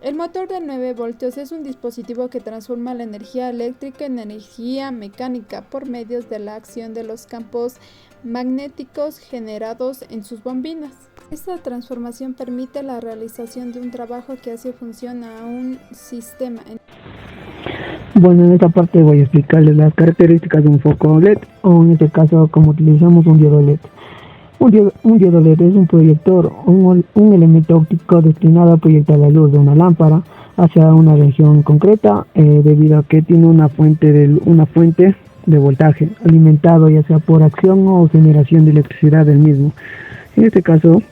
El motor de 9 voltios es un dispositivo que transforma la energía eléctrica en energía mecánica por medio de la acción de los campos magnéticos generados en sus bobinas. Esta transformación permite la realización de un trabajo que hace función a un sistema. Bueno, en esta parte voy a explicarles las características de un foco LED o en este caso cómo utilizamos un diodo LED. Un diodo LED es un proyector, un elemento óptico destinado a proyectar la luz de una lámpara hacia una región concreta debido a que tiene una fuente de voltaje alimentado ya sea por acción o generación de electricidad del mismo. En este caso,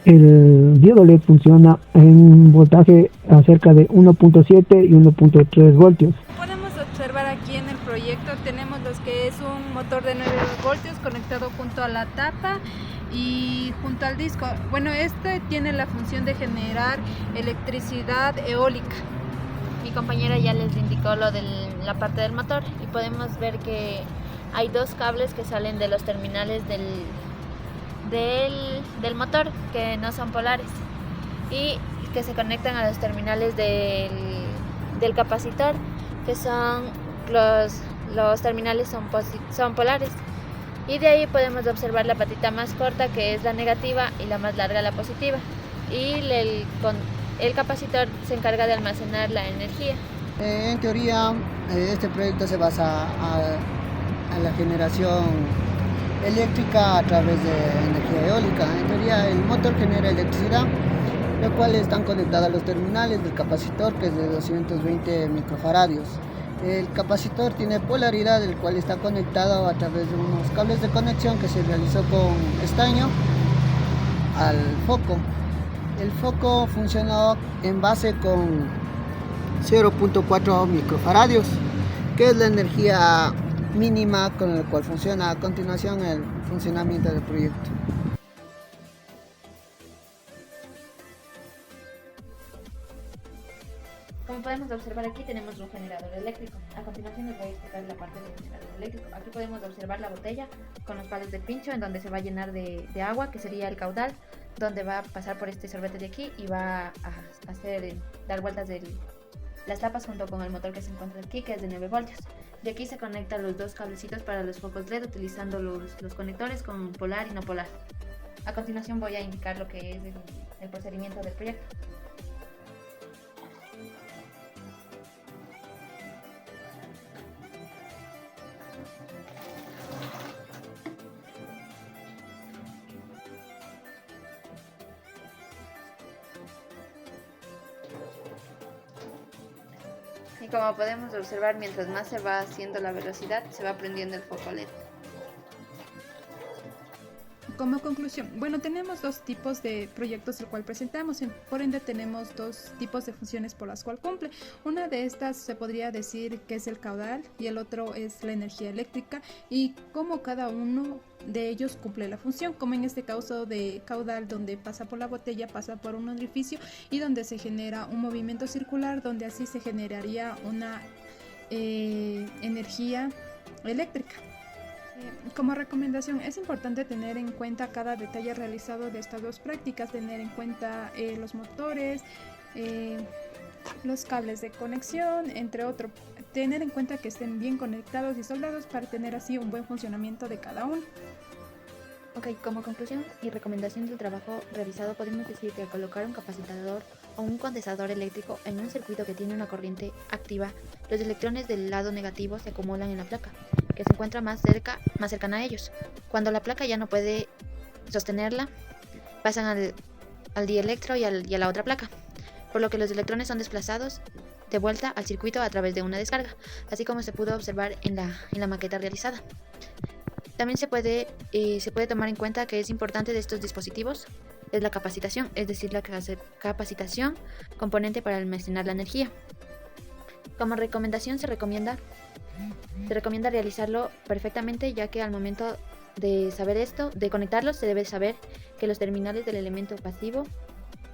el diodo LED funciona en voltaje a cerca de 1.7 y 1.3 voltios. Podemos observar aquí en el proyecto tenemos los que es un motor de 9 voltios conectado junto a la tapa y junto al disco. Bueno, este tiene la función de generar electricidad eólica. Mi compañera ya les indicó lo de la parte del motor y podemos ver que hay dos cables que salen de los terminales del motor que no son polares y que se conectan a los terminales del capacitor, que son los terminales son polares, y de ahí podemos observar la patita más corta que es la negativa y la más larga la positiva, y el capacitor se encarga de almacenar la energía. En teoría, este proyecto se basa a la generación eléctrica a través de energía eólica. En teoría, el motor genera electricidad, lo cual están conectados a los terminales del capacitor, que es de 220 microfaradios. El capacitor tiene polaridad, el cual está conectado a través de unos cables de conexión que se realizó con estaño al foco. El foco funcionó en base con 0.4 microfaradios, que es la energía mínima con la cual funciona. A continuación, el funcionamiento del proyecto. Como podemos observar, aquí tenemos un generador eléctrico. A continuación les voy a explicar la parte del generador eléctrico. Aquí podemos observar la botella con los palos de pincho en donde se va a llenar de agua, que sería el caudal, donde va a pasar por este sorbete de aquí y va a dar vueltas las tapas junto con el motor que se encuentra aquí, que es de 9 voltios. De aquí se conectan los dos cablecitos para los focos LED utilizando los conectores con polar y no polar. A continuación voy a indicar lo que es el procedimiento del proyecto. Y como podemos observar, mientras más se va haciendo la velocidad, se va prendiendo el foco LED. Como conclusión, bueno, tenemos dos tipos de proyectos el cual presentamos, por ende tenemos dos tipos de funciones por las cuales cumple. Una de estas se podría decir que es el caudal y el otro es la energía eléctrica, y cómo cada uno de ellos cumple la función, como en este caso de caudal, donde pasa por la botella, pasa por un orificio y donde se genera un movimiento circular, donde así se generaría una energía eléctrica. Como recomendación, es importante tener en cuenta cada detalle realizado de estas dos prácticas, tener en cuenta los motores, los cables de conexión, entre otros, tener en cuenta que estén bien conectados y soldados para tener así un buen funcionamiento de cada uno. Ok, como conclusión y recomendación del trabajo realizado, podemos decir que al colocar un capacitador o un condensador eléctrico en un circuito que tiene una corriente activa, los electrones del lado negativo se acumulan en la placa, que se encuentra más cercana a ellos. Cuando la placa ya no puede sostenerla, pasan al dielectro y a la otra placa, por lo que los electrones son desplazados de vuelta al circuito a través de una descarga, así como se pudo observar en la maqueta realizada. También se puede tomar en cuenta que es importante de estos dispositivos es la capacitación, es decir, la capacitación componente para almacenar la energía. Como recomendación se recomienda realizarlo perfectamente, ya que al momento de saber esto, de conectarlos, se debe saber que los terminales del elemento pasivo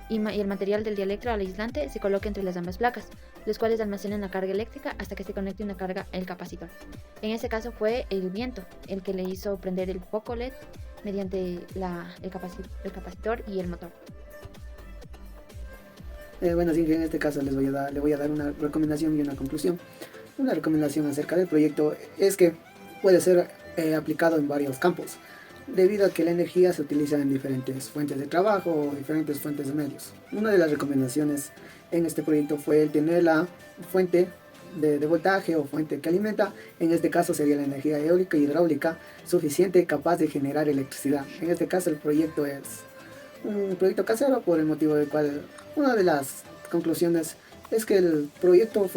y el material del dielectro al aislante se coloque entre las ambas placas, los cuales almacenan la carga eléctrica hasta que se conecte una carga al capacitor. En ese caso fue el viento el que le hizo prender el foco LED mediante el capacitor y el motor. Bueno, sí, en este caso le voy a dar una recomendación y una conclusión. Una recomendación acerca del proyecto es que puede ser aplicado en varios campos, debido a que la energía se utiliza en diferentes fuentes de trabajo o diferentes fuentes de medios. Una de las recomendaciones en este proyecto fue el tener la fuente de voltaje o fuente que alimenta, en este caso sería la energía eólica y hidráulica, suficiente capaz de generar electricidad. En este caso el proyecto es un proyecto casero, por el motivo del cual una de las conclusiones es que el proyecto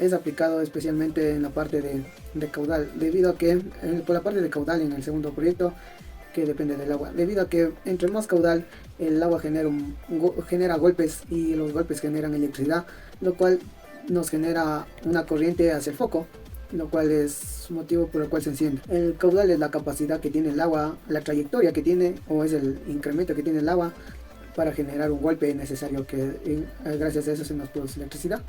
es aplicado especialmente en la parte de caudal, debido a que por la parte de caudal en el segundo proyecto, que depende del agua, debido a que entre más caudal el agua genera golpes, y los golpes generan electricidad, lo cual nos genera una corriente hacia el foco, lo cual es motivo por el cual se enciende. El caudal es la capacidad que tiene el agua, la trayectoria que tiene, o es el incremento que tiene el agua para generar un golpe necesario que gracias a eso se nos produce electricidad.